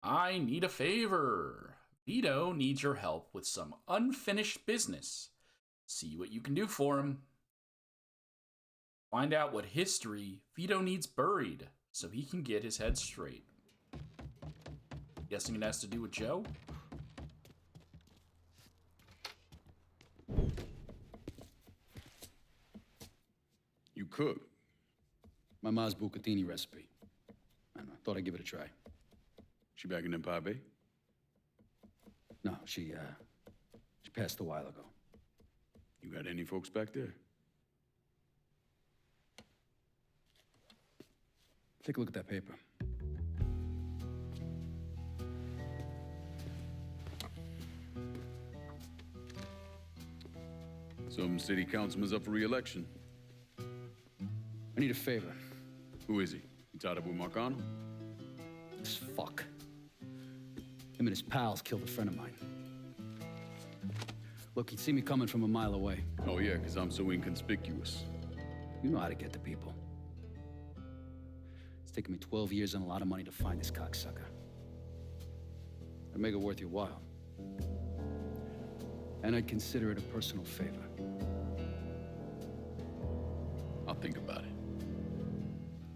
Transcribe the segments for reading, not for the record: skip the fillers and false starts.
I need a favor. Vito needs your help with some unfinished business. See what you can do for him. Find out what history Vito needs buried so he can get his head straight. Guessing it has to do with Joe? You cook. My ma's bucatini recipe. I don't know, thought I'd give it a try. She back in Empire Bay? No, she passed a while ago. You got any folks back there? Take a look at that paper. Some city councilman's up for re-election. I need a favor. Who is he? You tied up with Marcano? This fuck. Him and his pals killed a friend of mine. Look, he'd see me coming from a mile away. Oh yeah, because I'm so inconspicuous. You know how to get to people. It's taken me 12 years and a lot of money to find this cocksucker. I'd make it worth your while. And I'd consider it a personal favor. I'll think about it.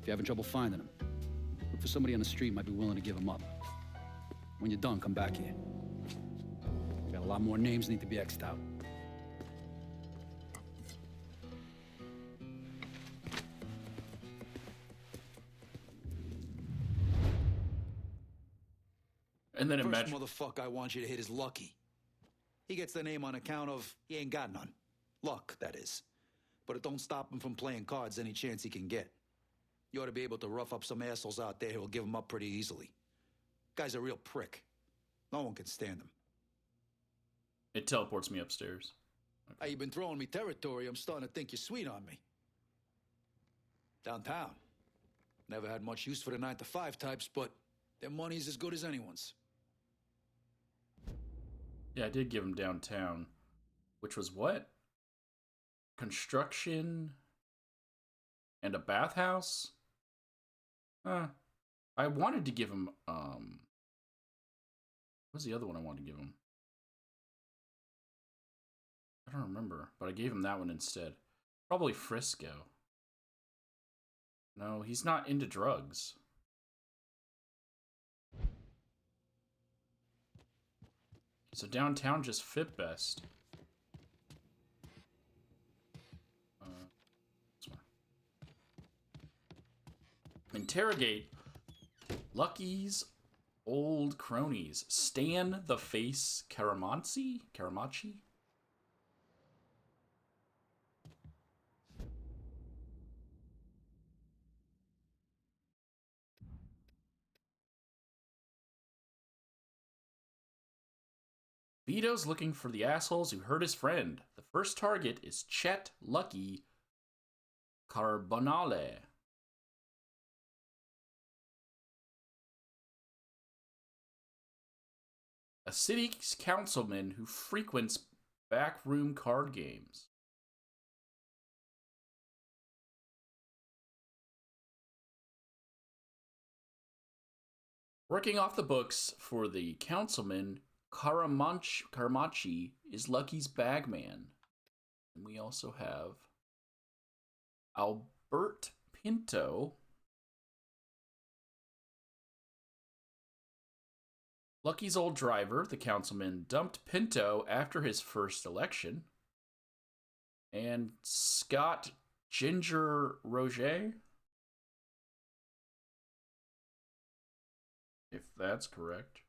If you're having trouble finding him, look for somebody on the street might be willing to give him up. When you're done, come back here. We got a lot more names need to be X'd out. And then First imagine. motherfucker I want you to hit is Lucky. He gets the name on account of he ain't got none. Luck, that is. But it don't stop him from playing cards any chance he can get. You ought to be able to rough up some assholes out there who will give him up pretty easily. Guy's a real prick. No one can stand him. It teleports me upstairs. Okay. Hey, you've been throwing me territory. I'm starting to think you're sweet on me. Downtown. Never had much use for the 9-to-5 types, but their money's as good as anyone's. Yeah, I did give him downtown. Which was what? Construction and a bathhouse? I wanted to give him, what was the other one I wanted to give him? I don't remember, but I gave him that one instead. Probably Frisco. No, he's not into drugs. So downtown just fit best. This one. Interrogate Lucky's old cronies. Stan the Face Karamachi? Vito's looking for the assholes who hurt his friend. The first target is Chet Lucky Carbonale. A city councilman who frequents backroom card games. Working off the books for the councilman, Karamachi is Lucky's bagman. And we also have Albert Pinto. Lucky's old driver, the councilman, dumped Pinto after his first election. And Scott Ginger Roger, if that's correct.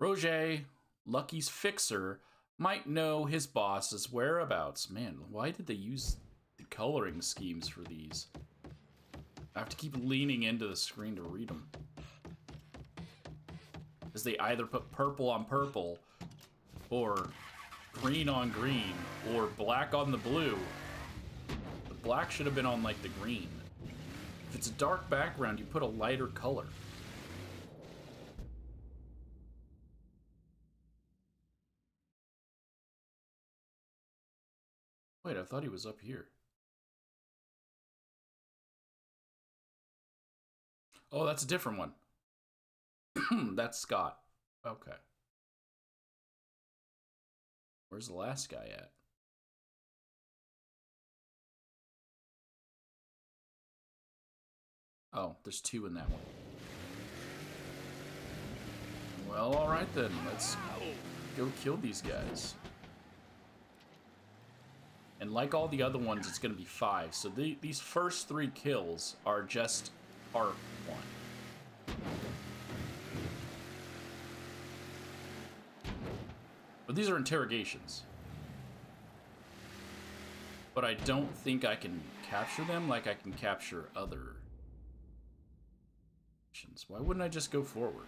Roger, Lucky's fixer, might know his boss's whereabouts. Man, why did they use the coloring schemes for these? I have to keep leaning into the screen to read them. Because they either put purple on purple, or green on green, or black on the blue. The black should have been on, like, the green. If it's a dark background, you put a lighter color. Wait, I thought he was up here. Oh, that's a different one. That's Scott. Okay. Where's the last guy at? Oh, there's two in that one. Well, alright then. Let's go kill these guys. And like all the other ones, it's going to be 5. So these first 3 kills are just part 1. But these are interrogations. But I don't think I can capture them like I can capture other missions. Why wouldn't I just go forward?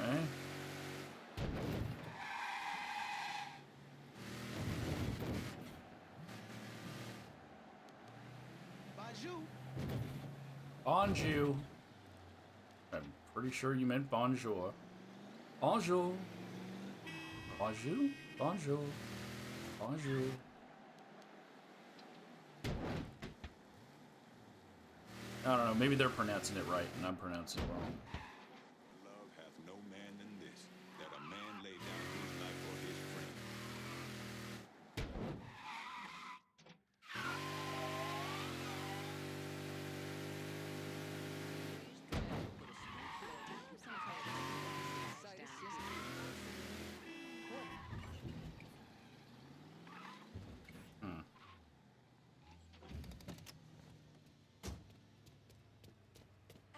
Okay. Bonjour. I'm pretty sure you meant bonjour. Bonjour. Bonjour. Bonjour. Bonjour. I don't know, maybe they're pronouncing it right and I'm pronouncing it wrong. Love hath no man than this, that a man lay down his life for his friend.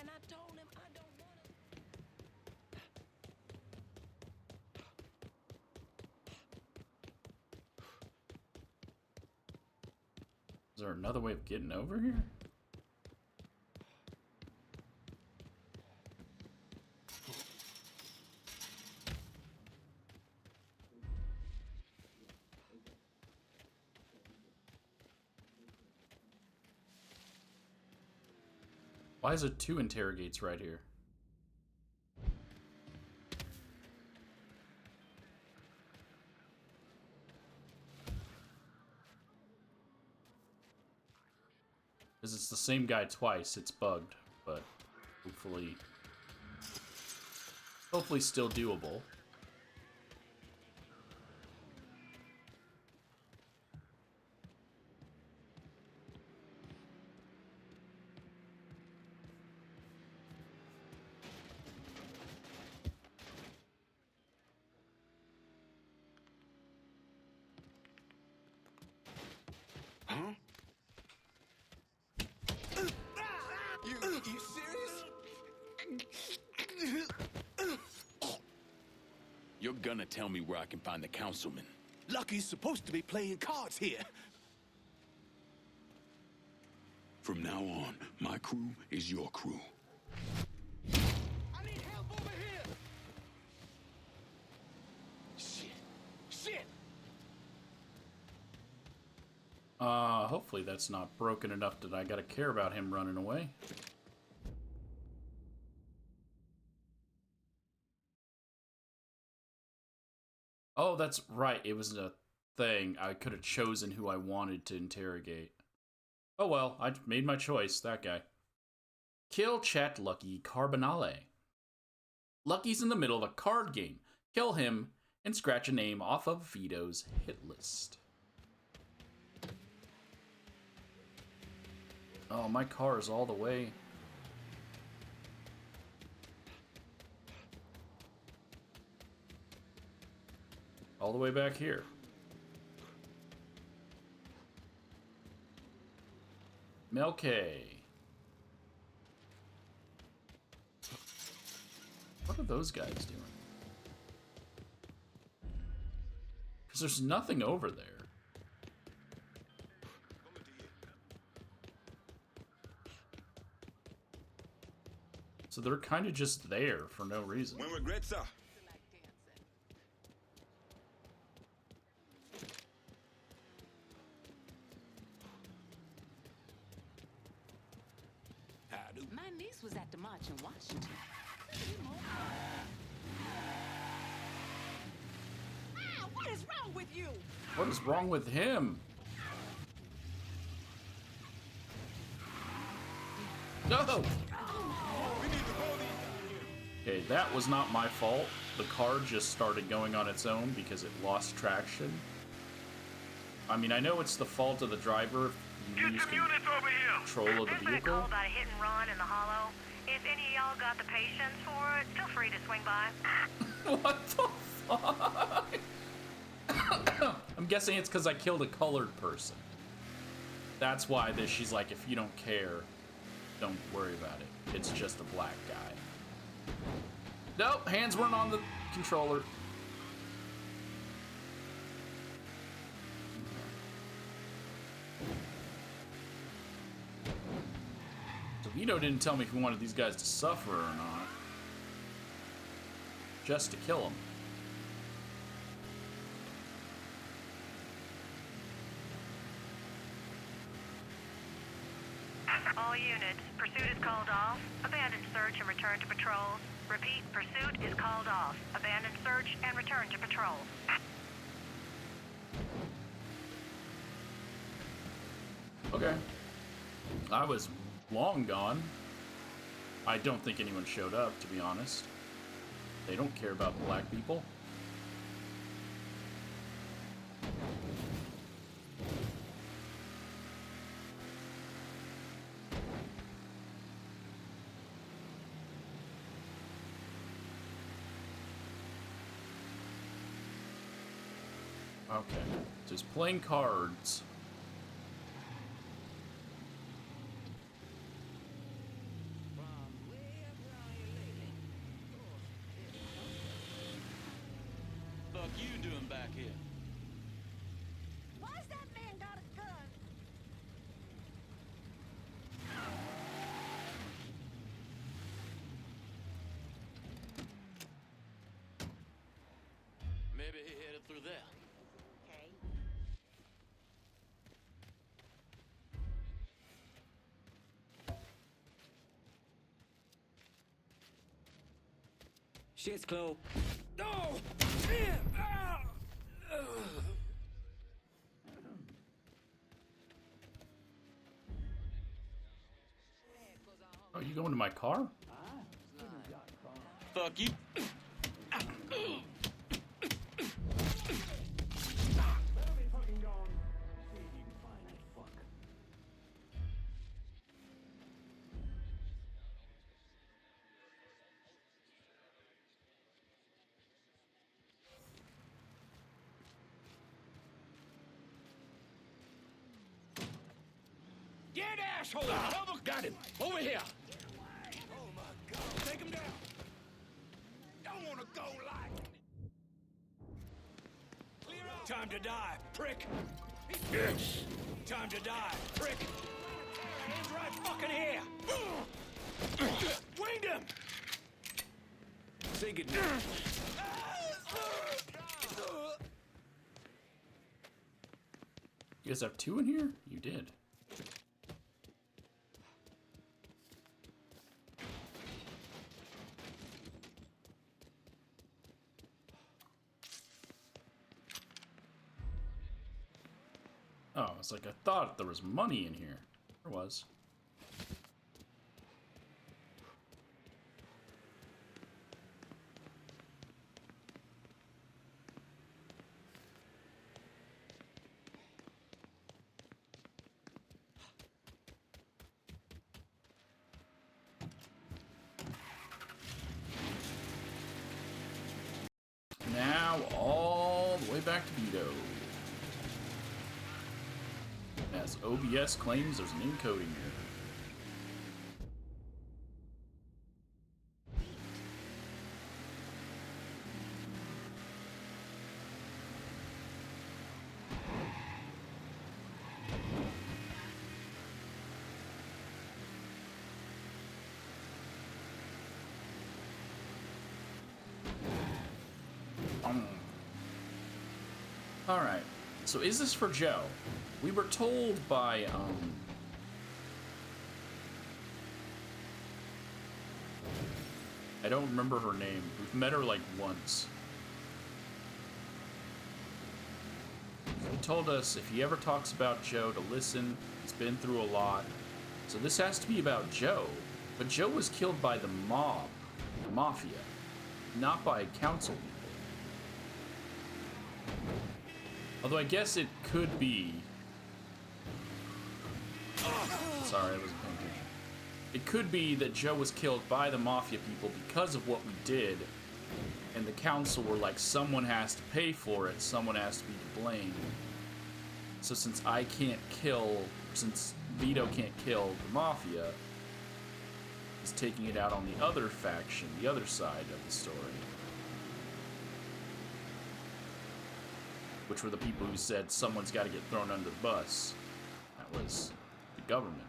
And I told him I don't want him. Is there another way of getting over here? Why is it 2 interrogates right here? Because it's the same guy twice, it's bugged, but hopefully still doable. Huh? You serious? You're gonna tell me where I can find the councilman. Lucky's supposed to be playing cards here. From now on, my crew is your crew. I need help over here! Shit! Shit! Hopefully that's not broken enough that I gotta care about him running away. Oh, that's right. It was a thing. I could have chosen who I wanted to interrogate. Oh well, I made my choice. That guy. Kill Chet Lucky Carbonale. Lucky's in the middle of a card game. Kill him and scratch a name off of Vito's hit list. Oh, my car is all the way. All the way back here. Melke. What are those guys doing? Because there's nothing over there. So they're kind of just there for no reason. When regrets are. How do? My niece was at the march in Washington. Ah, what is wrong with you? What is wrong with him? No! Okay, that was not my fault. The car just started going on its own because it lost traction. I mean, I know it's the fault of the driver if you lose control of the There's been a vehicle. call about a hit and run in the hollow. If any of y'all got the patience for it, feel free to swing by. What the fuck? I'm guessing it's because I killed a colored person. That's why she's like, if you don't care, don't worry about it. It's just a black guy. Nope, hands weren't on the controller. So Vito didn't tell me if he wanted these guys to suffer or not. Just to kill them. All units, pursuit is called off. Abandon search and return to patrols. Repeat, pursuit is called off. Abandon search and return to patrols. Okay. I was long gone. I don't think anyone showed up, to be honest. They don't care about black people. Okay. Just playing cards. Fuck you doing back here? Why's that man got a gun? Maybe he headed through there. Okay. Shit's close. No! Oh, you going to my car? Fuck you. Get asshole! Cover! Got him! Over here! Oh my God! Take him down! Don't wanna go like. Clear out! Time to die, prick! Yes! Time to die, prick! Hands right fucking here! Winged him! Say goodnight. You guys have two in here? You did. Oh, it's like I thought there was money in here. There was. Now all the way back to Vito. As OBS claims there's an encoding error. Alright, so is this for Joe? We were told by, I don't remember her name. We've met her like once. He told us if he ever talks about Joe to listen. He's been through a lot. So this has to be about Joe. But Joe was killed by the mob, the Mafia, not by council people. Although I guess it could be... Sorry, I wasn't paying attention. It could be that Joe was killed by the Mafia people because of what we did, and the council were like, someone has to pay for it, someone has to be to blame. So since Vito can't kill the Mafia, he's taking it out on the other faction, the other side of the story. Which were the people who said someone's got to get thrown under the bus. That was the government.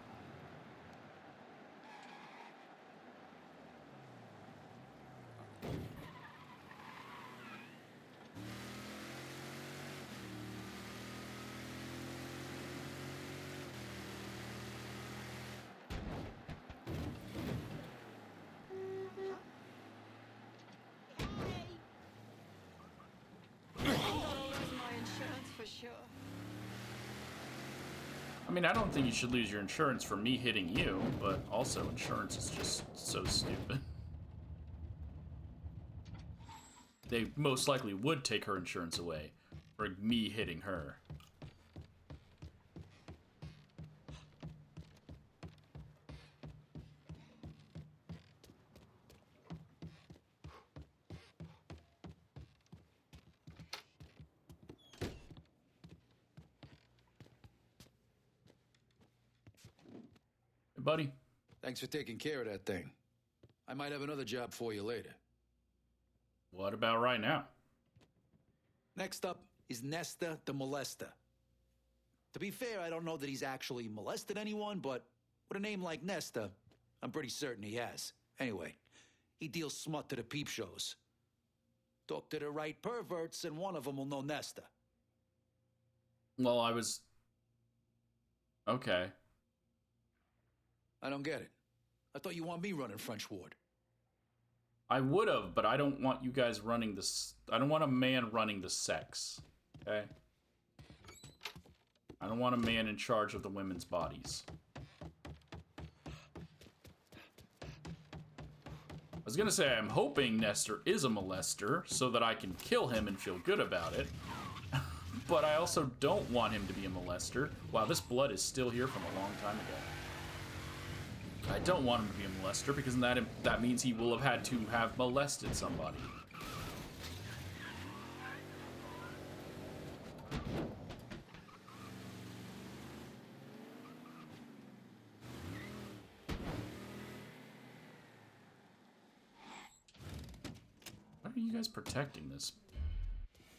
I mean, I don't think you should lose your insurance for me hitting you, but also insurance is just so stupid. They most likely would take her insurance away for me hitting her. Buddy. Thanks for taking care of that thing. I might have another job for you later. What about right now? Next up is Nesta the Molester. To be fair, I don't know that he's actually molested anyone, but with a name like Nesta, I'm pretty certain he has. Anyway, he deals smut to the peep shows. Talk to the right perverts, and one of them will know Nesta. Well, I was... Okay. I don't get it. I thought you want me running French Ward. I would have, but I don't want you guys running this. I don't want a man running the sex. Okay? I don't want a man in charge of the women's bodies. I was gonna say, I'm hoping Nestor is a molester so that I can kill him and feel good about it. But I also don't want him to be a molester. Wow, this blood is still here from a long time ago. I don't want him to be a molester because that means he will have had to have molested somebody. Why are you guys protecting this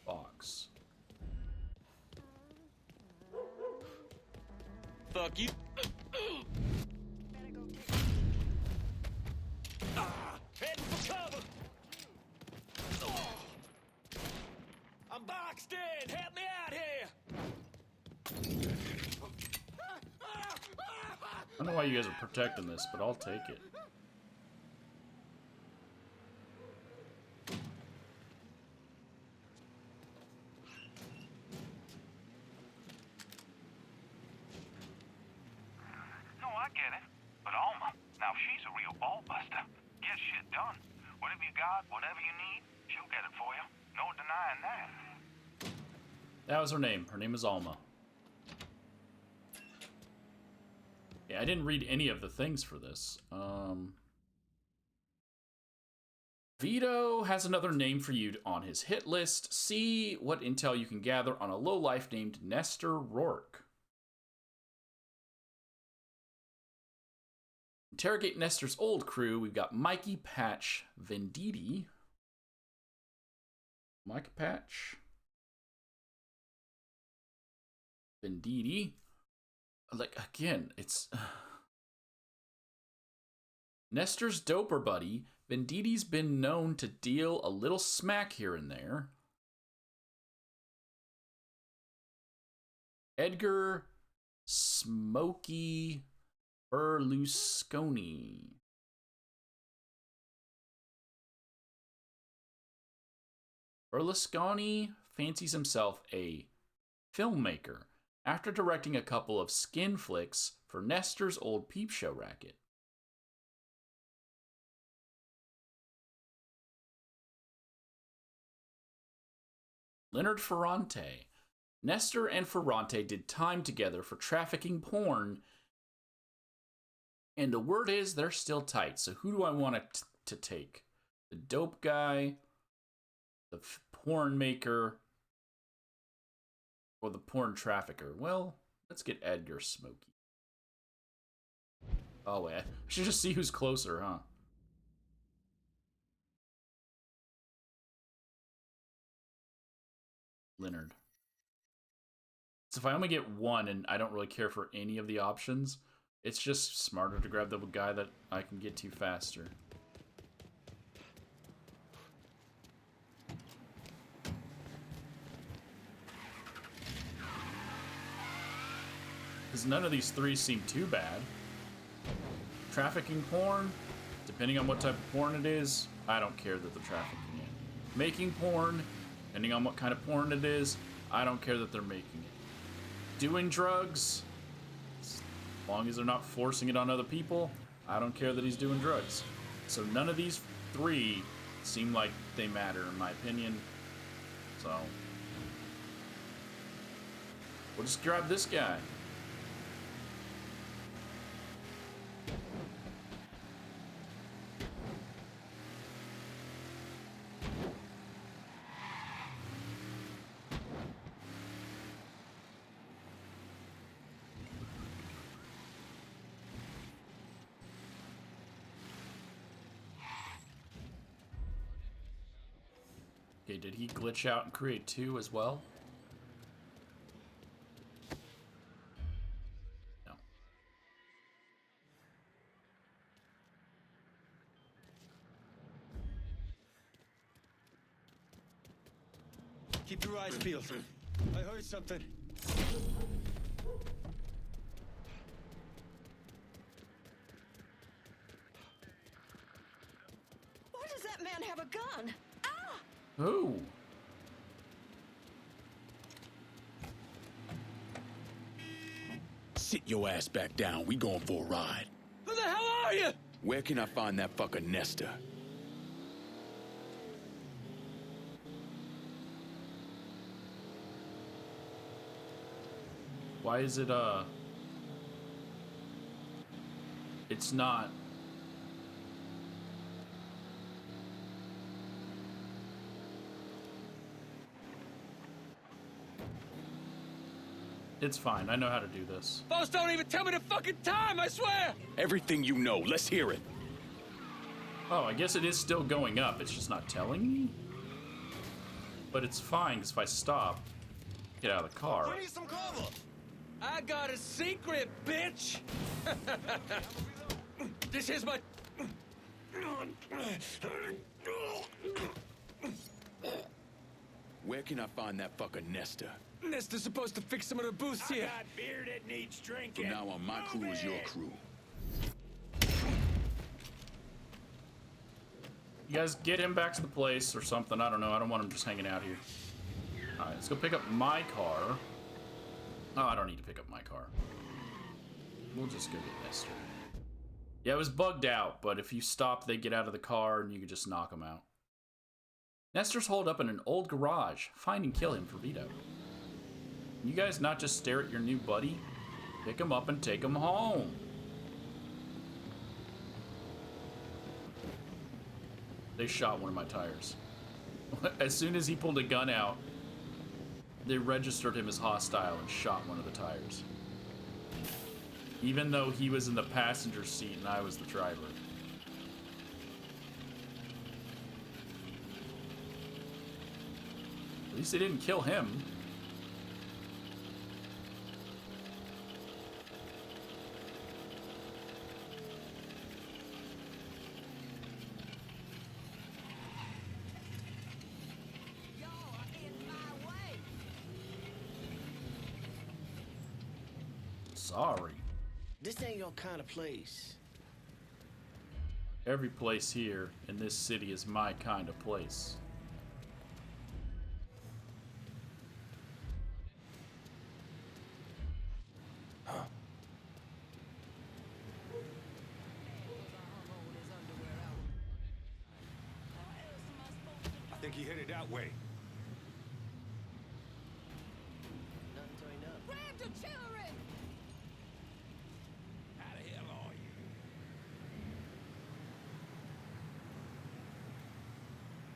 box? Fuck you. Heading for cover. I'm boxed in. Help me out here. I don't know why you guys are protecting this, but I'll take it. No, I get it. But Alma, now she's a real ball buster. Gets shit done. Whatever you got, whatever you need, she'll get it for you. No denying that. That was her name. Her name is Alma. Yeah, I didn't read any of the things for this. Vito has another name for you on his hit list. See what intel you can gather on a lowlife named Nestor Rourke. Interrogate Nestor's old crew. We've got Mikey, Patch, Venditti. Mike Patch. Venditti. Like, again, it's... Nestor's doper buddy. Venditti's been known to deal a little smack here and there. Edgar Smokey Berlusconi. Berlusconi fancies himself a filmmaker after directing a couple of skin flicks for Nestor's old peep show racket. Leonard Ferrante. Nestor and Ferrante did time together for trafficking porn, and the word is they're still tight. So who do I want to take? The dope guy, the porn maker, or the porn trafficker? Well, let's get Edgar Smokey. Oh, wait. I should just see who's closer, huh? Leonard. So if I only get one and I don't really care for any of the options, it's just smarter to grab the guy that I can get to faster. Because none of these three seem too bad. Trafficking porn, depending on what type of porn it is, I don't care that they're trafficking it. Making porn, depending on what kind of porn it is, I don't care that they're making it. Doing drugs, as long as they're not forcing it on other people, I don't care that he's doing drugs. So none of these three seem like they matter, in my opinion. So we'll just grab this guy. Okay, did he glitch out and create two as well? No. Keep your eyes peeled. I heard something. Why does that man have a gun? Ah! Who? Sit your ass back down. We going for a ride. Who the hell are you? Where can I find that fucker Nestor? Why is it, it's not. It's fine. I know how to do this. Folks don't even tell me the fucking time, I swear! Everything you know. Let's hear it. Oh, I guess it is still going up. It's just not telling me. But it's fine, because if I stop, get out of the car. I need some cover! I got a secret, bitch! This is my... Where can I find that fucker Nestor? Nestor's supposed to fix some of the booths here. I got beer that needs drinking. From now on, my crew is your crew. You guys get him back to the place or something. I don't know. I don't want him just hanging out here. Alright, let's go pick up my car. Oh, I don't need to pick up my car. We'll just go get Nestor. Yeah, it was bugged out, but if you stop, they get out of the car and you can just knock them out. Nestor's holed up in an old garage. Find and kill him for Vito. Can you guys not just stare at your new buddy? Pick him up and take him home. They shot one of my tires. As soon as he pulled a gun out, they registered him as hostile and shot one of the tires. Even though he was in the passenger seat and I was the driver. At least they didn't kill him. Y'all are in my way. Sorry. This ain't your kind of place. Every place here in this city is my kind of place. think he headed that way. Nothing to know. Grab the children! How the hell are you?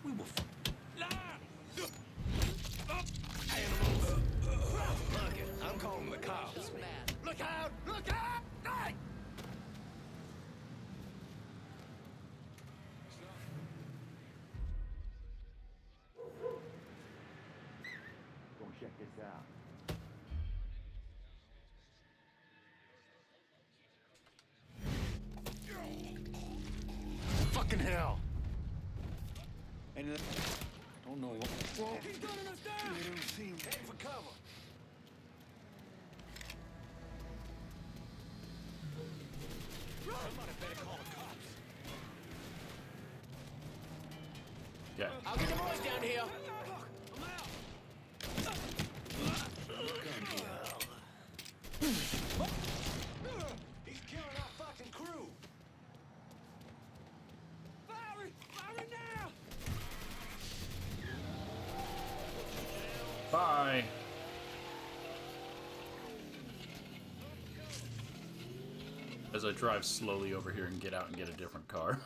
We will Look it, I'm calling the cops. Look out! Look out! Hey! Go check this out. Fucking hell! And don't know what. Whoa. He's gunning us down! They don't see him. Head for cover. Somebody better call the cops. Yeah. I'll get the boys down here. I'm out. He's killing our fucking crew. Fire! Fire now! Bye. As I drive slowly over here and get out and get a different car.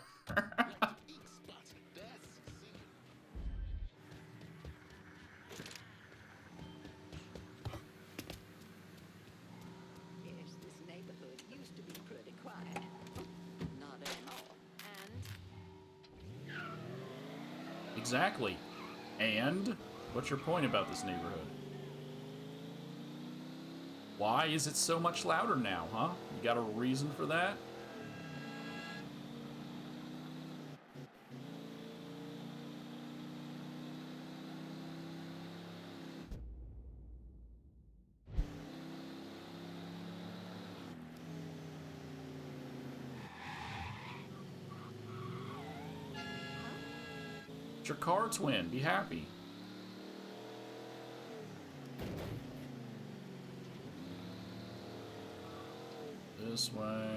Yes, this neighborhood used to be pretty quiet. Not anymore. And Exactly. And what's your point about this neighborhood? Why is it so much louder now, huh? You got a reason for that? It's your car, twin. Be happy. This way.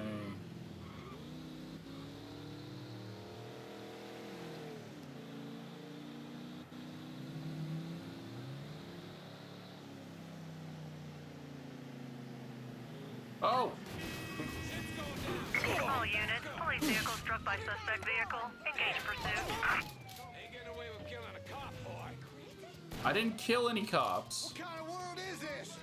Oh! All units, police vehicle struck by suspect vehicle. Engage pursuit. Ain't getting away with killing a cop, boy. I didn't kill any cops. What kind of world is this?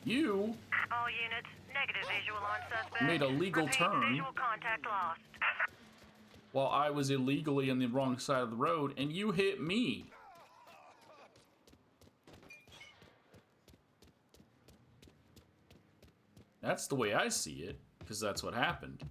You All units, negative visual on suspect. made a legal Repeat, turn visual contact lost. while I was illegally on the wrong side of the road, and you hit me. That's the way I see it, because that's what happened.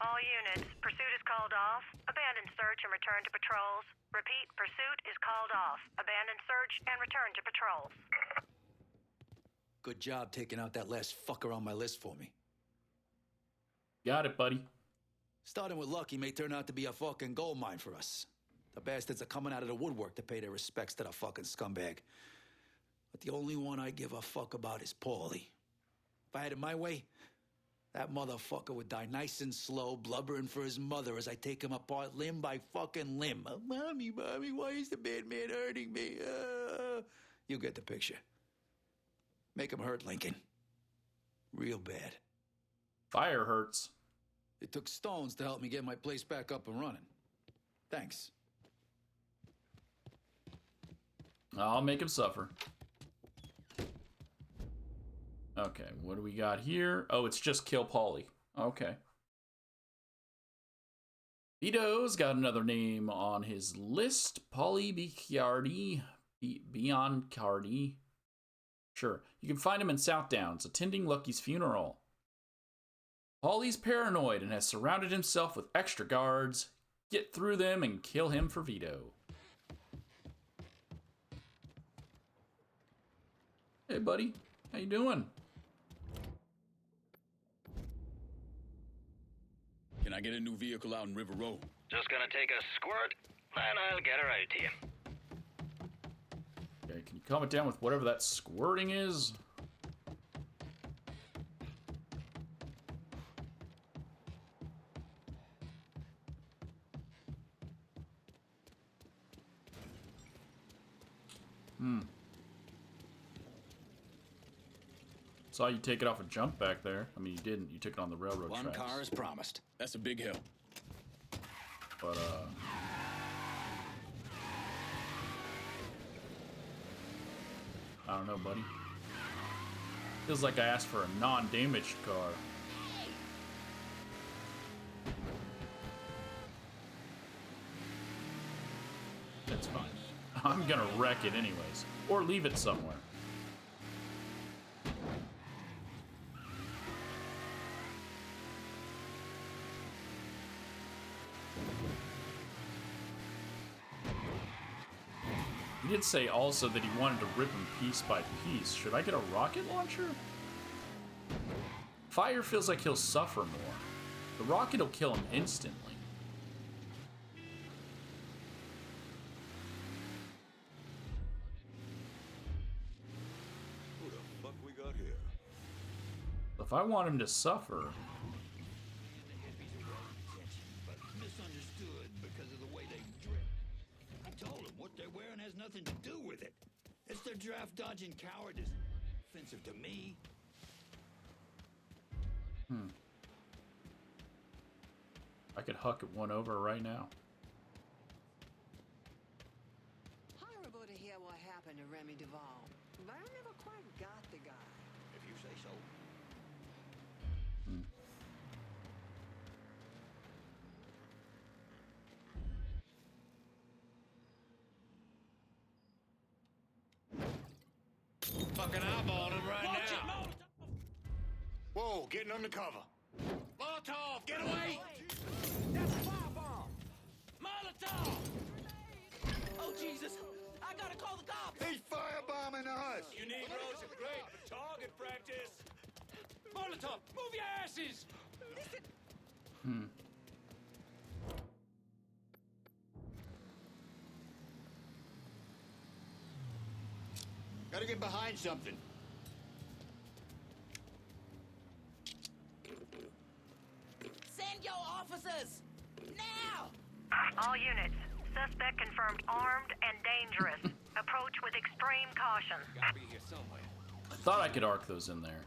All units, pursuit is called off. Abandon search and return to patrols. Repeat, pursuit is called off. Abandon search and return to patrols. Good job taking out that last fucker on my list for me. Got it, buddy. Starting with Lucky may turn out to be a fucking gold mine for us. The bastards are coming out of the woodwork to pay their respects to the fucking scumbag. But the only one I give a fuck about is Paulie. If I had it my way, that motherfucker would die nice and slow, blubbering for his mother as I take him apart limb by fucking limb. Oh, mommy, why is the bad man hurting me? You get the picture. Make him hurt, Lincoln. Real bad. Fire hurts. It took stones to help me get my place back up and running. Thanks. I'll make him suffer. Okay, what do we got here? Oh, it's just kill Paulie. Okay. Vito's got another name on his list. Paulie Biancardi. Biancardi. Sure. You can find him in South Downs, attending Lucky's funeral. Paulie's paranoid and has surrounded himself with extra guards. Get through them and kill him for Vito. Hey, buddy. How you doing? get a new vehicle out in River Road? Just gonna take a squirt, and I'll get her out to you. Okay, can you calm it down with whatever that squirting is? Saw you take it off a jump back there. I mean, you didn't. You took it on the railroad One tracks. car is promised. That's a big help. But, I don't know, buddy. Feels like I asked for a non-damaged car. That's fine. I'm gonna wreck it anyways. Or leave it somewhere. He did say also that he wanted to rip him piece by piece. Should I get a rocket launcher? Fire feels like he'll suffer more. The rocket will kill him instantly. Who the fuck we got here? If I want him to suffer, But misunderstood because of the way they drip. I told them what they're wearing has nothing to do with it. It's their draft dodging cowardice. Offensive to me. I could huck one over right now. Horrible to hear what happened to Remy Duvall, but I never quite got the guy. If you say so. Fucking eyeballing him right now. Whoa, getting undercover. Molotov, get away! That's a firebomb! Molotov! Oh, Jesus! I gotta call the cops! He's firebombing us. You Negroes are great for target practice. Molotov, move your asses! Gotta get behind something. Send your officers! Now! All units. Suspect confirmed armed and dangerous. Approach with extreme caution. Gotta be here somewhere. I thought I could arc those in there.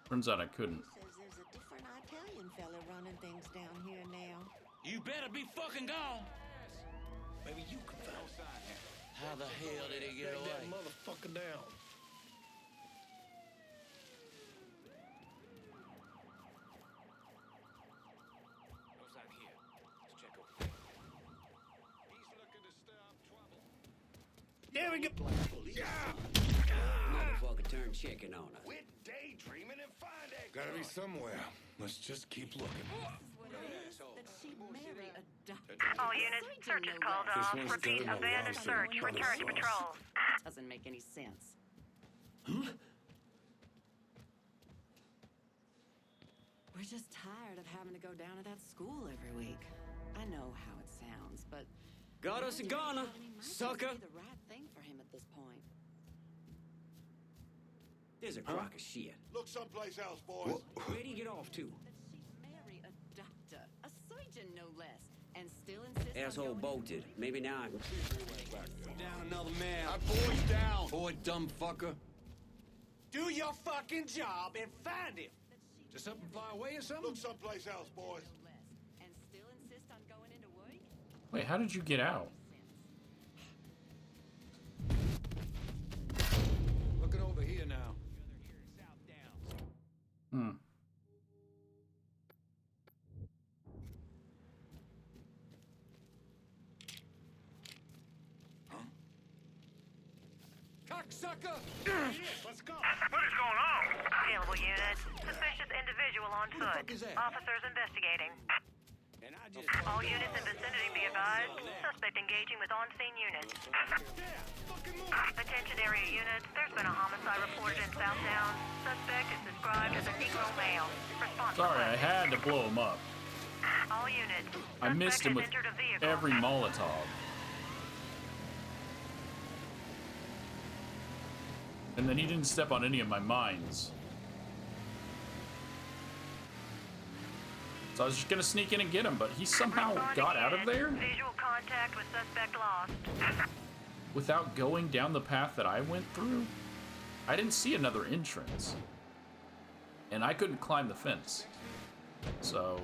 Turns out I couldn't. Says there's a different Italian fella running things down here now. You better be fucking gone! Maybe you can find How the hell did he get away? that motherfucker down. What's out here? Let's check over there. He's looking to stir up trouble. There we go. Motherfucker turned chicken on us. Quit daydreaming and find that Gotta be gun. somewhere. Let's just keep looking. What it is that she marry a doctor. All units. Search is called off. one's Repeat. still in the Abandoned lounge search. there. Return to patrol. Doesn't make any sense. We're just tired of having to go down to that school every week. I know how it sounds, but Got us a gunner, sucker. Be the right thing for him at this point. There's a crock of shit. Look someplace else, boys. Where'd he get off to? That she'd marry a doctor, a surgeon no less, and still insist Asshole on going bolted. Maybe now I can... Down another man. That boy's down. Boy, dumb fucker. Do your fucking job and find him! Just something fly away or something? Look someplace else, boys. no less, and still insist on going into work? Wait, how did you get out? Looking over here now. Cocksucker! Let's go. What is going on? Available units. Suspicious individual on foot. is that? Officers investigating. And I just... All units in vicinity be advised. Suspect engaging with on-scene units. Attention area units. There's been a homicide reported in Southtown. Suspect is described as a Negro male. Response Sorry, I requested. had to blow him up. All units. I missed him with Suspect has entered a vehicle. every Molotov. And then he didn't step on any of my mines. So I was just gonna sneak in and get him, but he somehow got out of there Visual contact with suspect lost. without going down the path that I went through. I didn't see another entrance. And I couldn't climb the fence. So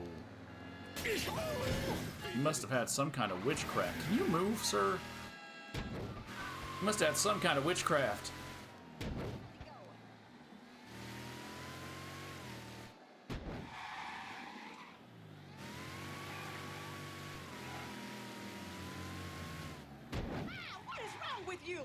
you must have had some kind of witchcraft. Can you move, sir? You must have had some kind of witchcraft. What is wrong with you?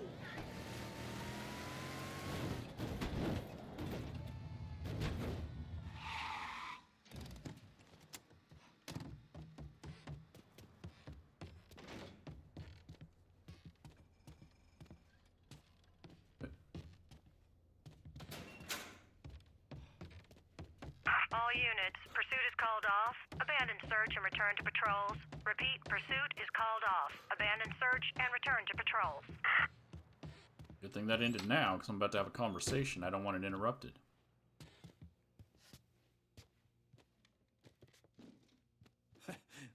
All units. Pursuit is called off. Abandon search and return to patrols. Repeat, pursuit is called off. Abandon search and return to patrols. Good thing that ended now, because I'm about to have a conversation. I don't want it interrupted.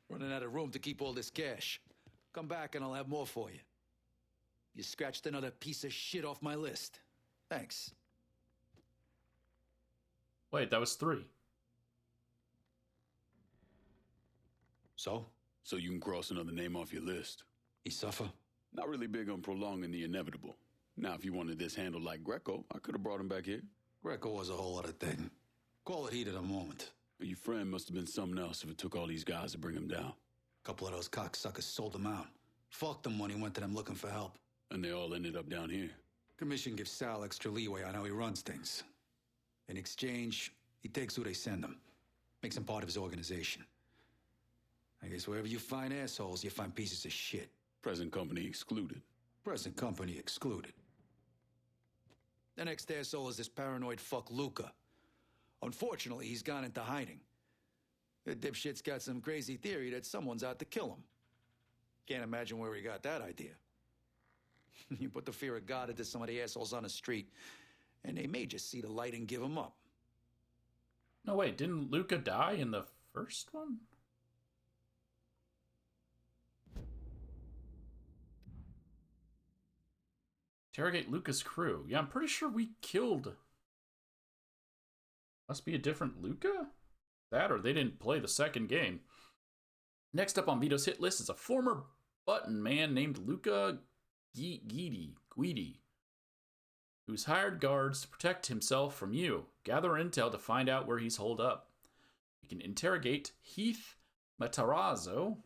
Running out of room to keep all this cash. Come back and I'll have more for you. You scratched another piece of shit off my list. Thanks. Wait, that was 3. So? So you can cross another name off your list. He suffer? Not really big on prolonging the inevitable. Now, if you wanted this handled like Greco, I could have brought him back here. Greco was a whole other thing. Call it heat at a moment. Your friend must have been something else if it took all these guys to bring him down. A couple of those cocksuckers sold him out. Fucked him when he went to them looking for help. And they all ended up down here. Commission gives Sal extra leeway on how he runs things. In exchange, he takes who they send him. Makes him part of his organization. I guess wherever you find assholes, you find pieces of shit. Present company excluded. Present company excluded. The next asshole is this paranoid fuck Luca. Unfortunately, he's gone into hiding. The dipshit's got some crazy theory that someone's out to kill him. Can't imagine where he got that idea. You put the fear of God into some of the assholes on the street, and they may just see the light and give him up. No, wait, didn't Luca die in the first one? Interrogate Luca's crew. Yeah, I'm pretty sure we killed... Must be a different Luca? That or they didn't play the second game. Next up on Vito's hit list is a former button man named Luca Guidi, who's hired guards to protect himself from you. Gather intel to find out where he's holed up. You can interrogate Heath Matarazzo.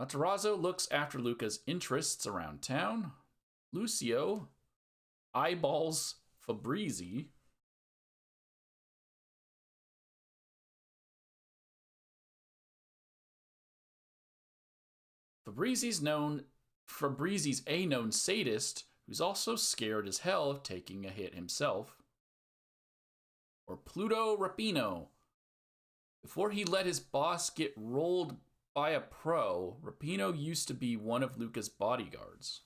Matarazzo looks after Luca's interests around town. Lucio eyeballs Fabrizi. Fabrizi's a known sadist who's also scared as hell of taking a hit himself. Or Pluto Rapino. Before he let his boss get rolled by a pro, Rapino used to be one of Luca's bodyguards.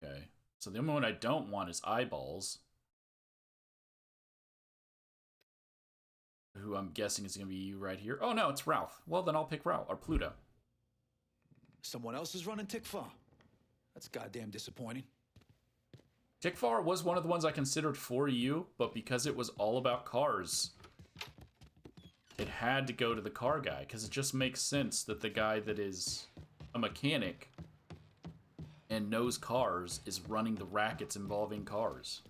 Okay, so the only one I don't want is Eyeballs, who I'm guessing is going to be you right here. Oh no, it's Ralph. Well, then I'll pick Ralph, or Pluto. Someone else is running Tikva. That's goddamn disappointing. Tikvar was one of the ones I considered for you, but because it was all about cars, it had to go to the car guy, because it just makes sense that the guy that is a mechanic and knows cars is running the rackets involving cars.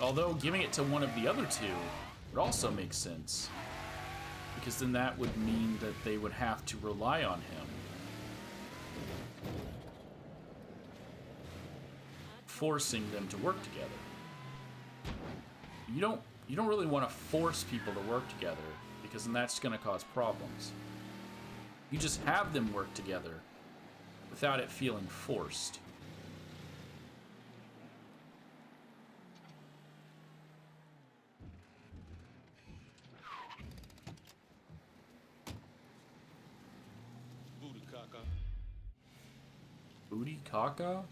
Although giving it to one of the other two would also make sense, because then that would mean that they would have to rely on him, forcing them to work together. You don't really want to force people to work together, because then that's going to cause problems. You just have them work together, without it feeling forced. Booty caca. Booty caca?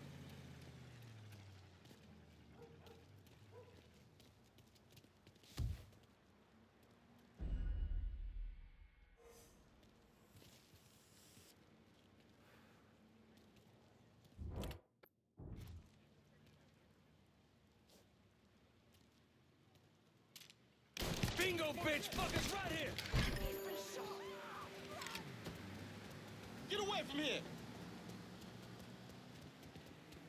Bingo, bitch! Fuckers right here! Get away from here!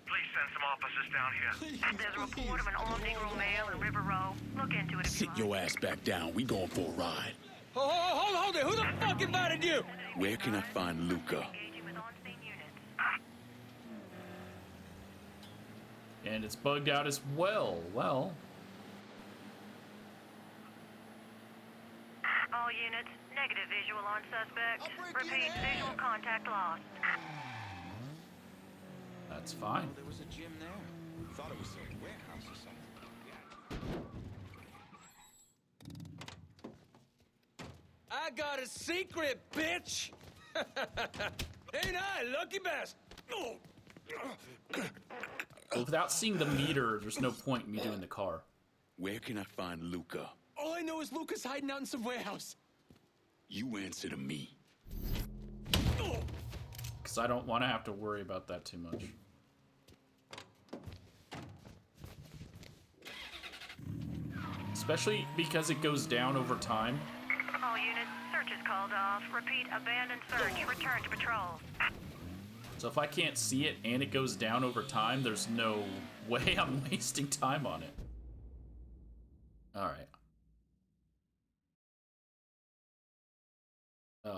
Please send some officers down here. There's a report of an armed Negro male in River Row. Look into it if you Sit your ass back down. We going for a ride. Hold it! Who the fuck invited you? Where can I find Luca? engaging with on-scene units. And it's bugged out as well. Well, All units, negative visual on suspect. Repeat, visual contact lost. that's fine. There was a gym there. Thought it was a warehouse or something. I got a secret, bitch! Ain't I lucky bastard? Oh. Well, without seeing the meter, there's no point in me doing the car. Where can I find Luca? All I know is Luca's hiding out in some warehouse. You answer to me. Because I don't want to have to worry about that too much. Especially because it goes down over time. All units, search is called off. Repeat, abandoned search. Return to patrols. So if I can't see it and it goes down over time, there's no way I'm wasting time on it. Alright.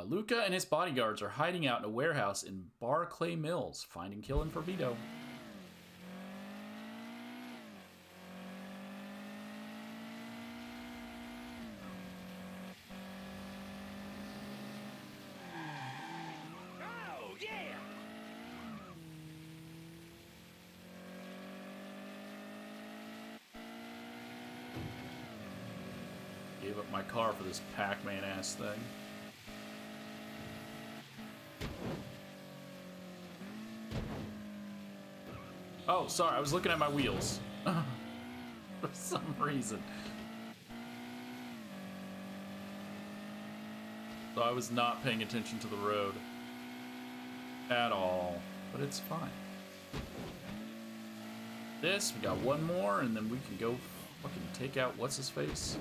Luca and his bodyguards are hiding out in a warehouse in Barclay Mills. Find and kill him for Vito. Oh, yeah! Gave up my car for this Pac-Man ass thing. Oh, sorry, I was looking at my wheels. For some reason. So I was not paying attention to the road. At all. But it's fine. This, we got one more, and then we can go fucking take out what's-his-face.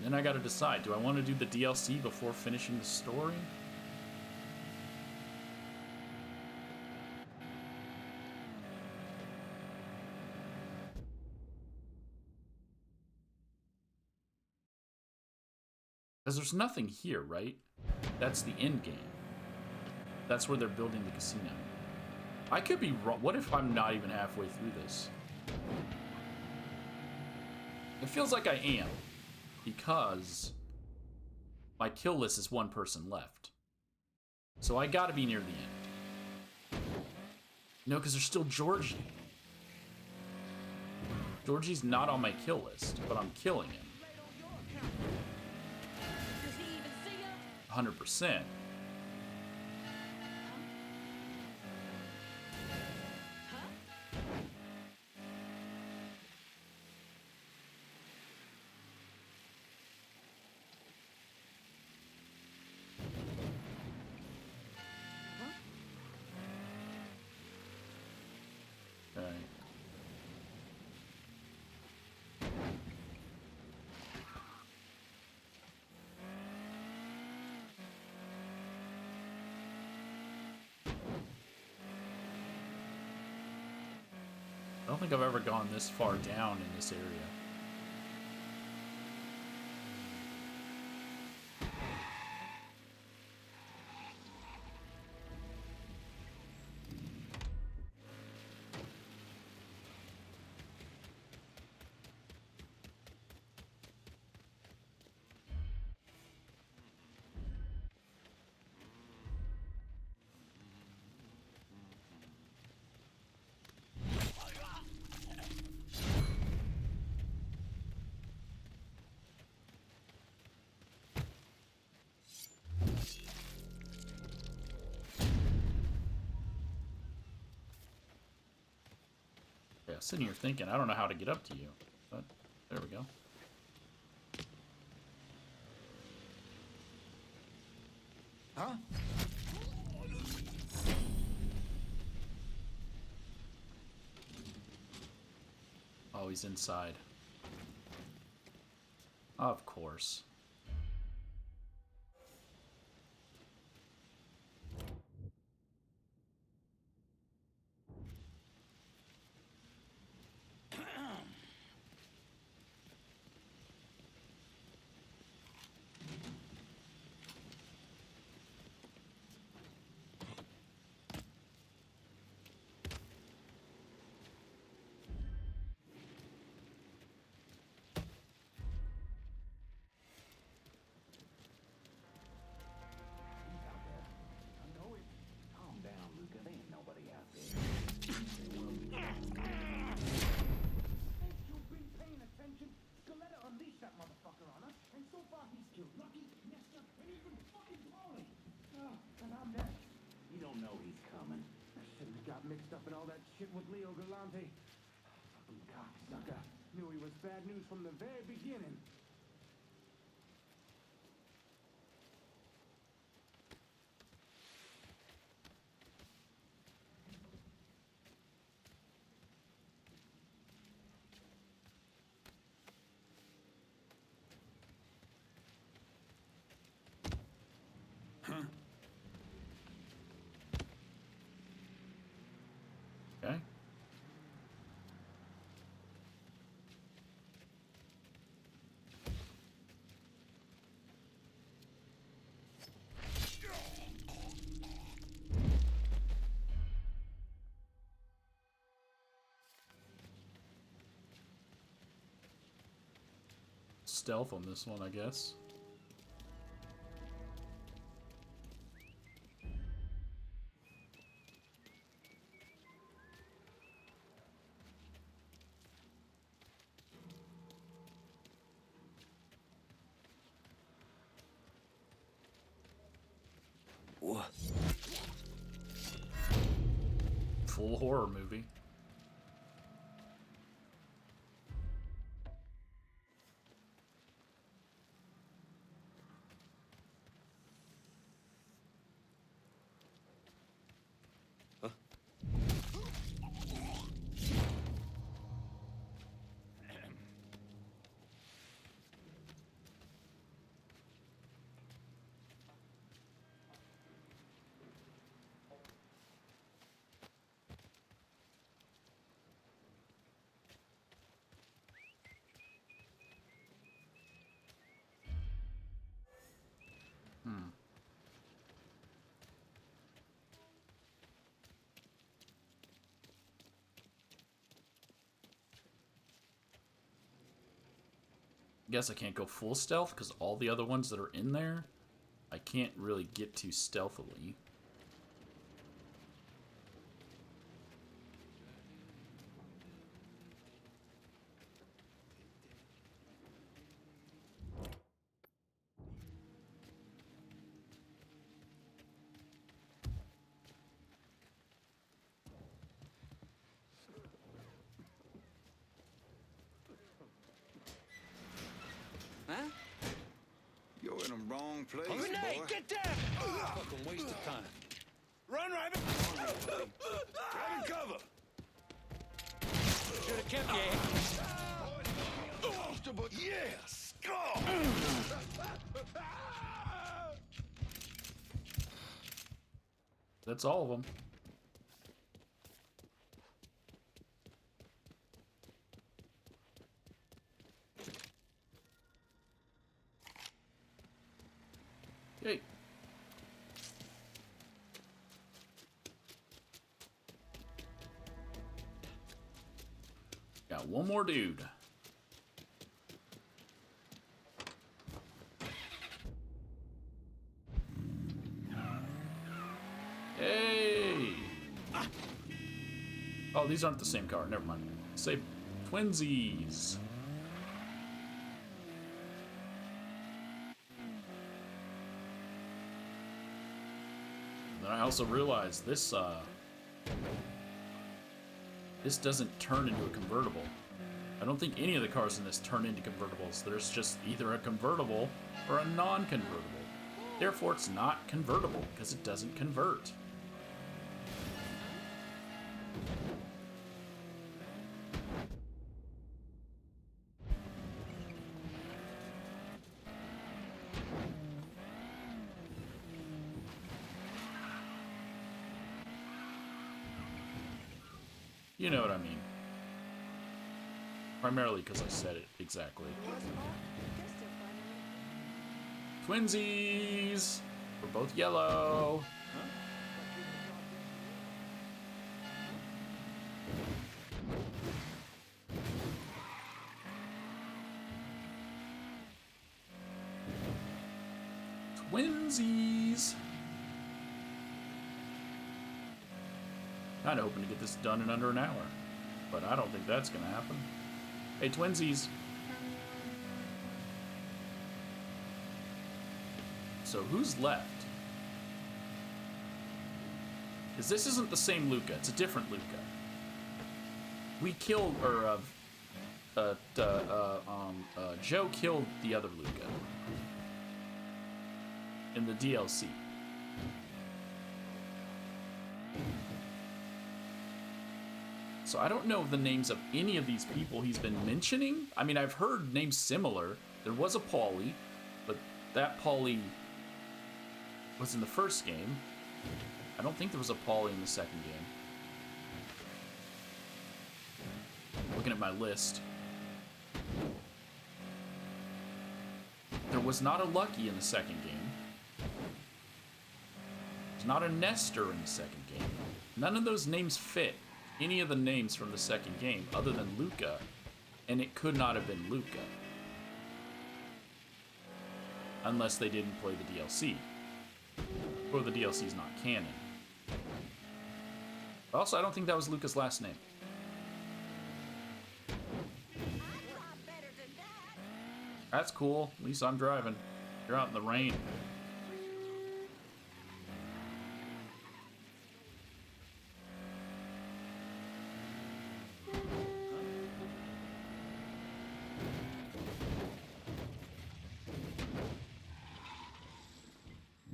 Then I gotta decide, do I want to do the DLC before finishing the story? Because there's nothing here, right? That's the end game. That's where they're building the casino. I could be wrong. What if I'm not even halfway through this? It feels like I am. Because my kill list is one person left. So I gotta be near the end. No, because there's still Georgie. Georgie's not on my kill list, but I'm killing him. 100%. Okay. I don't think I've ever gone this far down in this area. sitting here thinking, I don't know how to get up to you. But there we go. Huh? Oh, he's inside. Of course. Mixed up in all that shit with Leo Galante. Fucking cocksucker. Knew he was bad news from the very beginning. Okay. Stealth on this one, I guess. What? Full horror movie. Guess I can't go full stealth because all the other ones that are in there, I can't really get to stealthily. Huh? You're in the wrong place, Grenade! boy. Get down! Fucking waste of time. Run, Raven! Grab cover. Should have kept your head. Comfortable. Yes. Go. That's all of them. Yay. Got one more dude. Hey! Oh, these aren't the same car. Never mind. Say twinsies. Then I also realized this this doesn't turn into a convertible. I don't think any of the cars in this turn into convertibles. There's just either a convertible or a non-convertible. Therefore, it's not convertible because it doesn't convert. You know what I mean. Primarily because I said it exactly. Twinsies! We're both yellow. Twinsies! Kinda hoping to get this done in under an hour, but I don't think that's gonna happen. Hey, twinsies! So who's left? Because this isn't the same Luca, it's a different Luca. We killed, or, Joe killed the other Luca in the DLC. So I don't know the names of any of these people he's been mentioning. I mean, I've heard names similar. There was a Paulie, but that Paulie was in the first game. I don't think there was a Paulie in the second game. Looking at my list. There was not a Lucky in the second game. There's not a Nestor in the second game. None of those names fit any of the names from the second game other than Luca, and it could not have been Luca. Unless they didn't play the DLC. Or the DLC is not canon. But also, I don't think that was Luca's last name. That's cool. At least I'm driving. You're out in the rain.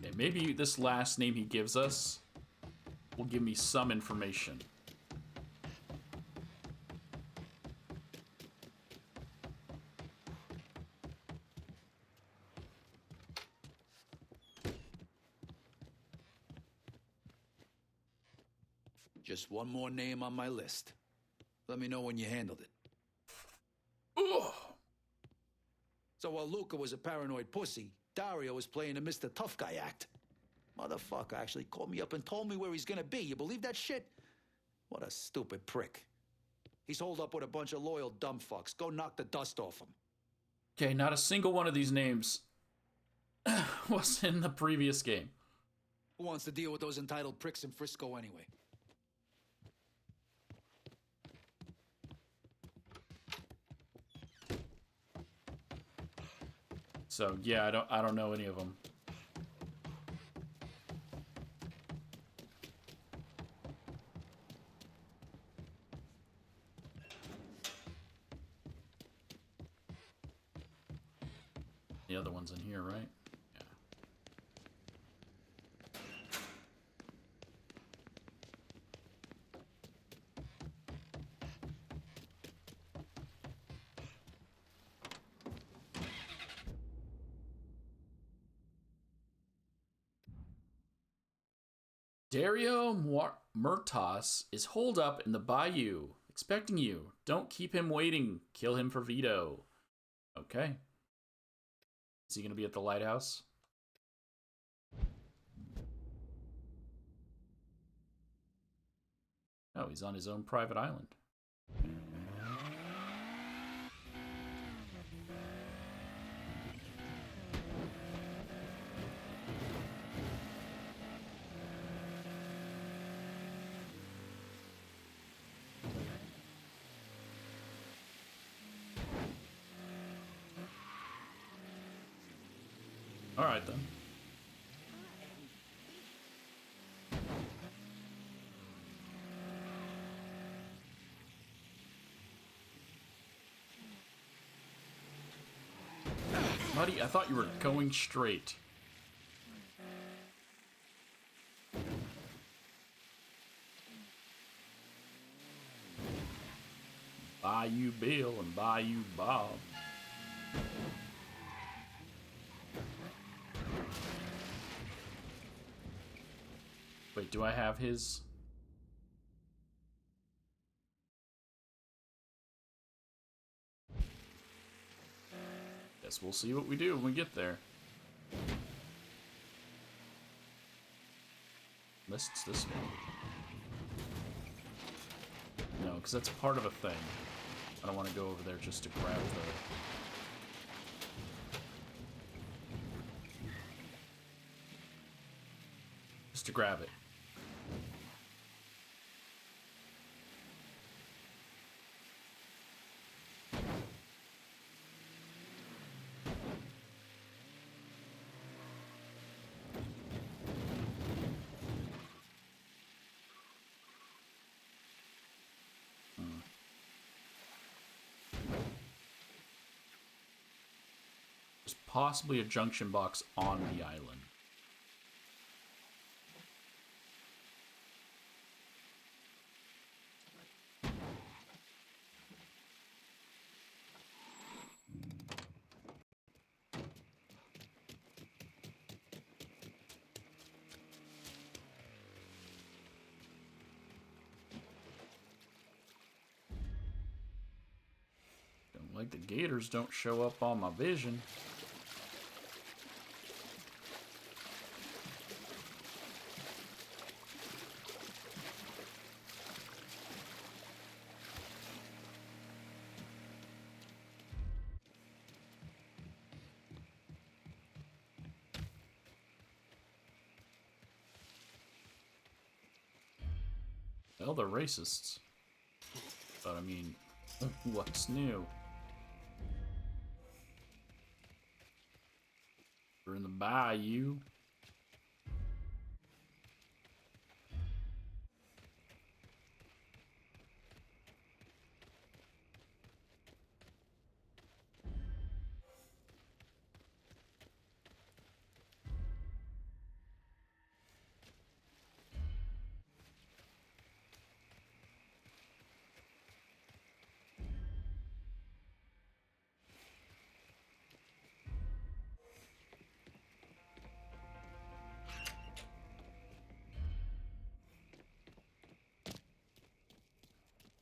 Okay, maybe this last name he gives us will give me some information. Just one more name on my list. Let me know when you handled it. Ugh. So while Luca was a paranoid pussy, Dario was playing a Mr. Tough Guy act. Motherfucker actually called me up and told me where he's gonna be. You believe that shit? What a stupid prick. He's holed up with a bunch of loyal dumb fucks. Go knock the dust off him. Okay, not a single one of these names was in the previous game. Who wants to deal with those entitled pricks in Frisco anyway? So yeah, I don't know any of them. The other one's in here, right? Yeah. Dario Murtas is holed up in the bayou, expecting you. Don't keep him waiting. Kill him for Vito. Okay. Is he going to be at the lighthouse? No, he's on his own private island. All right, then. Buddy, I thought you were going straight. Bayou Bill and Bayou Bob. Wait, do I have his? Guess we'll see what we do when we get there. Unless it's this one. No, because that's part of a thing. I don't want to go over there just to grab the... Just to grab it. There's possibly a junction box on the island. Don't like the gators don't show up on my vision. Well, they're racists. But I mean, what's new? We're in the bayou.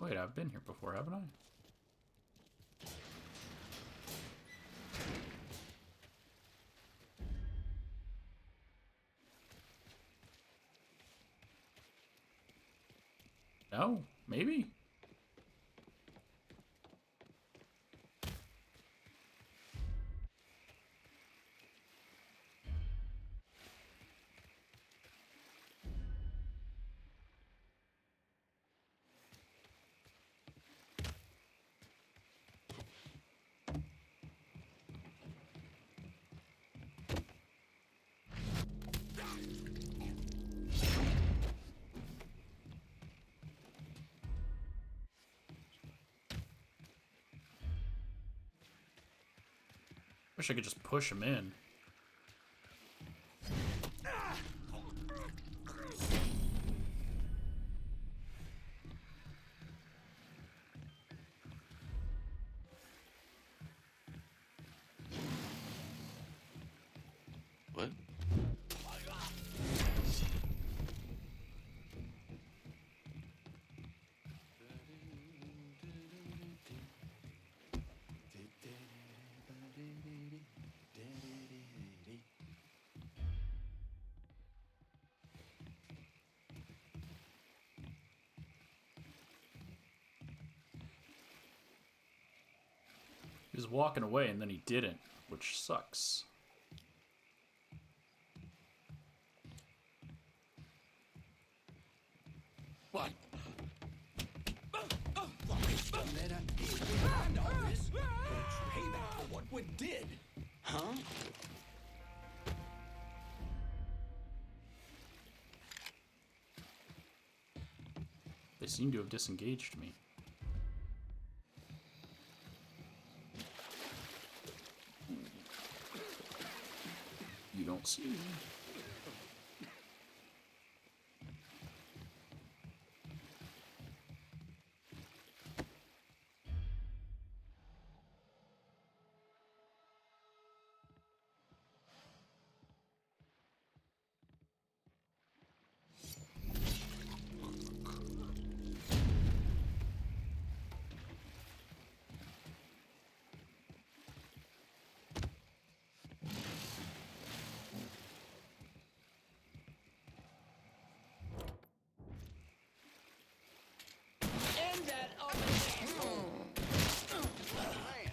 Wait, I've been here before, haven't I? No, maybe. Wish I could just push him in. What? He was walking away and then he didn't, which sucks. What? Payback for what we did. Huh? They seem to have disengaged me. hurts you. End that ugly asshole! Man!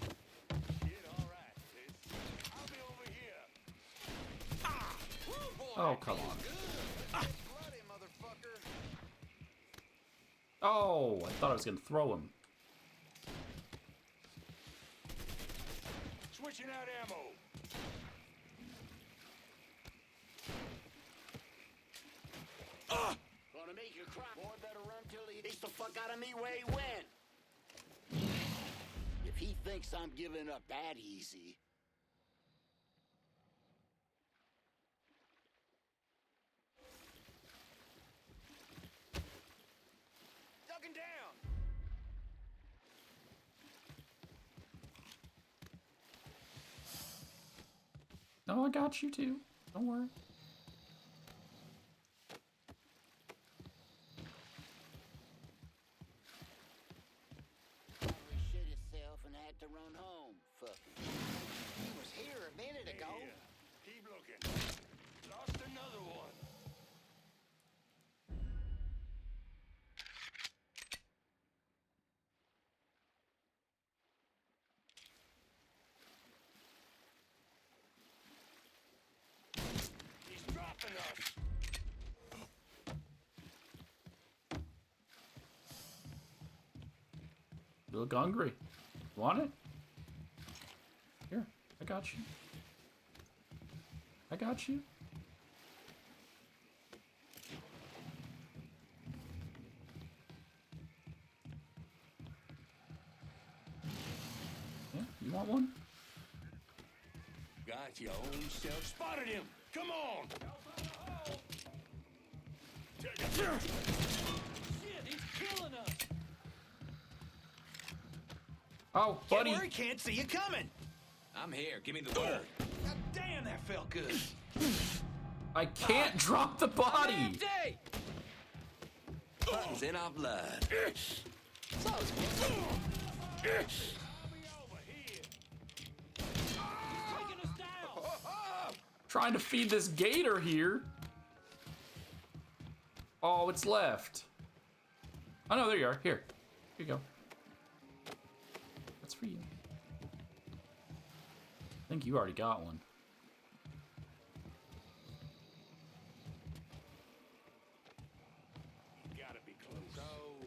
Get all right, sis. I'll be over here. Ah! Woo, boy, Oh, come on. bloody motherfucker. Oh, I thought I was gonna throw him. Switching out ammo. Gonna make you cry. Boy, better run till he gets the fuck out of me where he went. If he thinks I'm giving up that easy. Ducking down. No, I got you too. Don't worry. Probably shit himself and had to run home. Fuck. He was here a minute ago. Keep looking. Lost another one. He's dropping us. You look hungry. Want it? Here, I got you. I got you. Yeah, you want one? Got your own self. Spotted him. Come on. Shit, he's killing us. Oh, buddy. Get where he can't see you coming. I'm here. Give me the word. God damn, that felt good. I can't drop the body. Buttons in our blood. So it's Trying to feed this gator here. Oh, it's left. Oh no, there you are. Here you go. That's for you. I think you already got one. Gotta be close. Oh,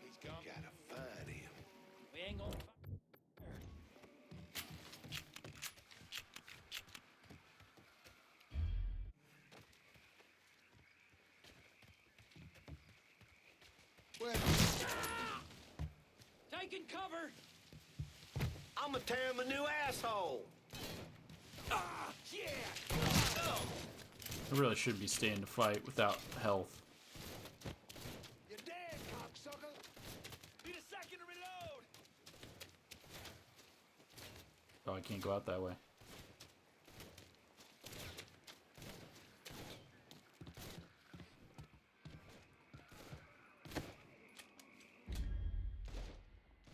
he's gone. Gotta find him. We ain't gonna Taking cover. I'ma tear him a new asshole. Ah, yeah. I really should be staying to fight without health. You're dead, cocksucker. Need a second to reload. Oh, I can't go out that way.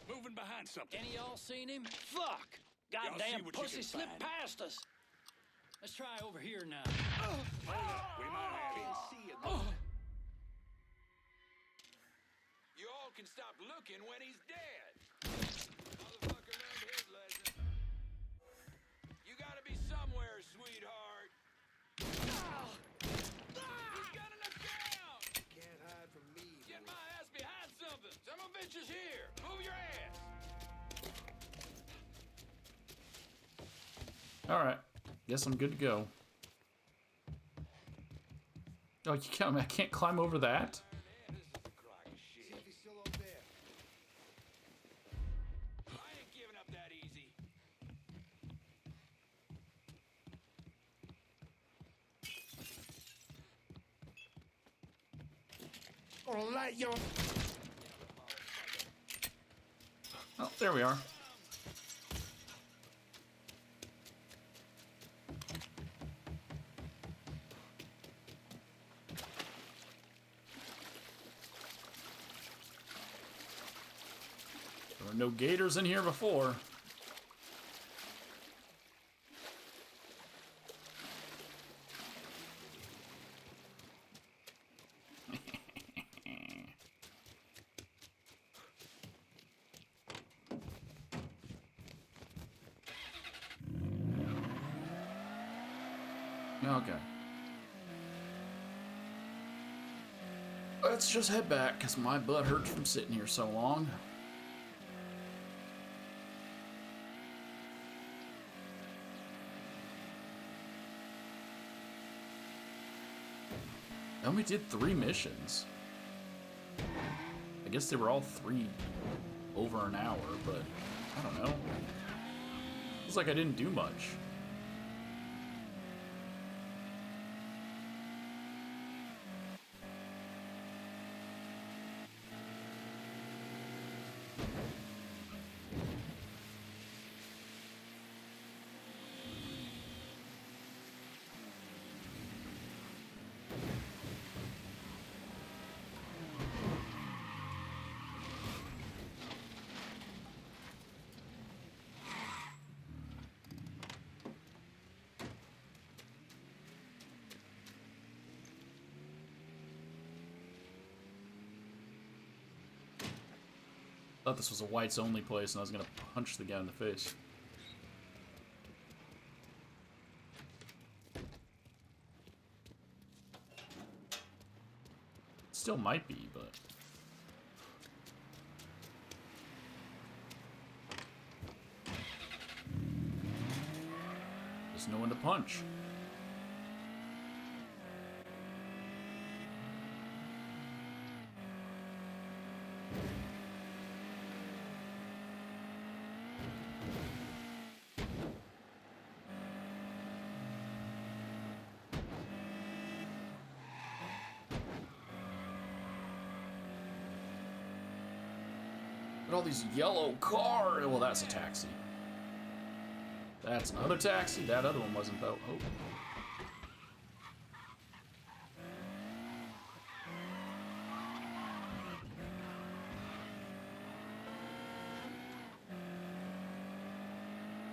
Moving behind something. Any y'all seen him? Fuck! Y'all see Goddamn what you pussy can slipped find. past us. Let's try over here now. We might have him. See you. You all can stop looking when he's dead. Motherfucker learned his lesson. You gotta be somewhere, sweetheart. He's gunning us down. Can't hide from me. Get my ass behind something. Some of bitch is here. Move your ass. All right. Guess I'm good to go. Oh, you can't. I can't climb over that. See if he's still up there. I ain't giving up that easy. Gonna light your... Oh, there we are. There were no gators in here before. Okay. Let's just head back, because my butt hurts from sitting here so long. And we did 3 missions. I guess they were all 3 over an hour, but I don't know. It's like I didn't do much. I thought this was a whites only place and I was gonna punch the guy in the face. Still might be, but there's no one to punch. All these yellow cars. Well, that's a taxi. That's another taxi. That other one wasn't though. Oh.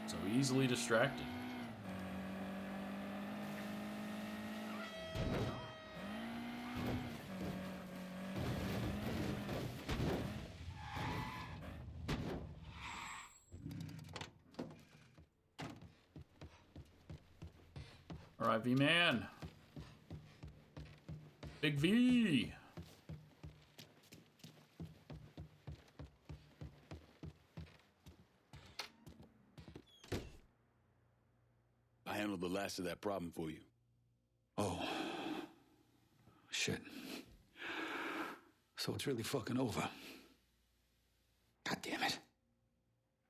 So easily distracted. Alright, V-Man. Big V. I handled the last of that problem for you. Oh. Shit. So it's really fucking over. God damn it.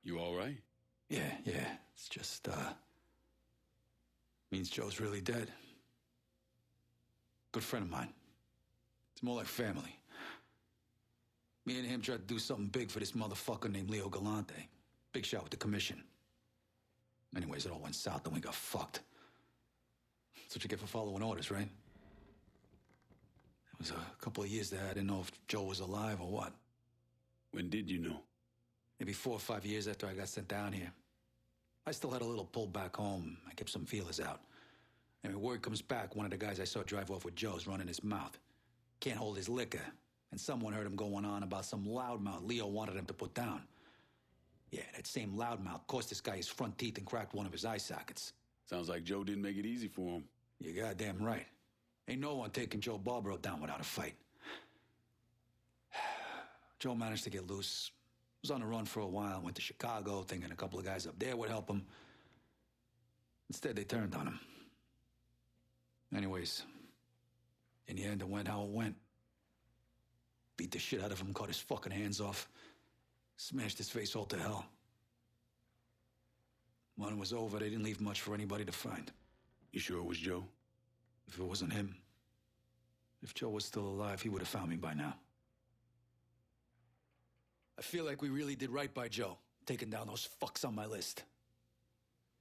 You all right? Yeah. It's just, means Joe's really dead. Good friend of mine. It's more like family. Me and him tried to do something big for this motherfucker named Leo Galante. Big shot with the commission. Anyways, it all went south and we got fucked. That's what you get for following orders, right? It was a couple of years there. I didn't know if Joe was alive or what. When did you know? Maybe 4 or 5 years after I got sent down here. I still had a little pull back home. I kept some feelers out. Anyway, word comes back, one of the guys I saw drive off with Joe's running his mouth. Can't hold his liquor. And someone heard him going on about some loudmouth Leo wanted him to put down. Yeah, that same loudmouth cost this guy his front teeth and cracked one of his eye sockets. Sounds like Joe didn't make it easy for him. You're goddamn right. Ain't no one taking Joe Barbaro down without a fight. Joe managed to get loose. Was on the run for a while, went to Chicago, thinking a couple of guys up there would help him. Instead, they turned on him. Anyways, in the end, it went how it went. Beat the shit out of him, cut his fucking hands off, smashed his face all to hell. When it was over, they didn't leave much for anybody to find. You sure it was Joe? If it wasn't him, If Joe was still alive, he would have found me by now. I feel like we really did right by Joe, taking down those fucks on my list.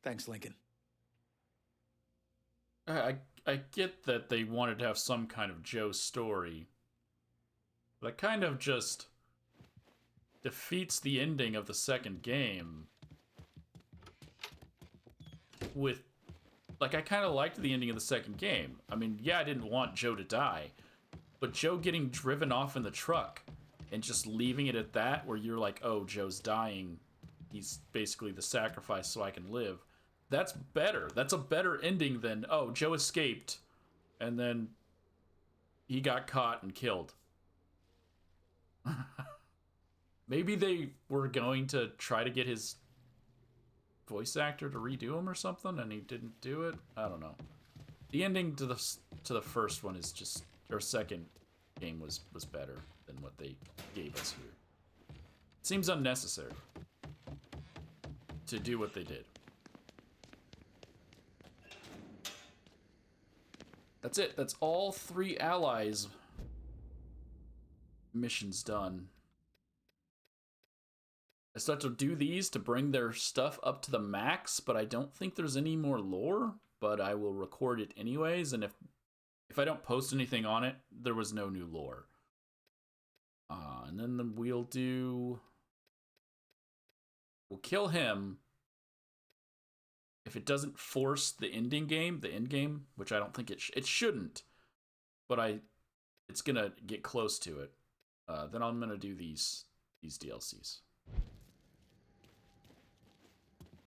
Thanks, Lincoln. I get that they wanted to have some kind of Joe story, but it kind of just defeats the ending of the second game with, like, I kind of liked the ending of the second game. I mean, yeah, I didn't want Joe to die, but Joe getting driven off in the truck and just leaving it at that, where you're like, oh, Joe's dying, he's basically the sacrifice so I can live. That's better. That's a better ending than, oh, Joe escaped and then he got caught and killed. Maybe they were going to try to get his voice actor to redo him or something, and he didn't do it. I don't know. The ending to the first one is just, or second game was better than what they gave us here. It seems unnecessary to do what they did. That's it. That's all 3 allies missions done. I start to do these to bring their stuff up to the max, but I don't think there's any more lore, but I will record it anyways, and if I don't post anything on it, there was no new lore. And then we'll kill him if it doesn't force the end game, which I don't think it shouldn't, but it's gonna get close to it. Then I'm gonna do these DLCs.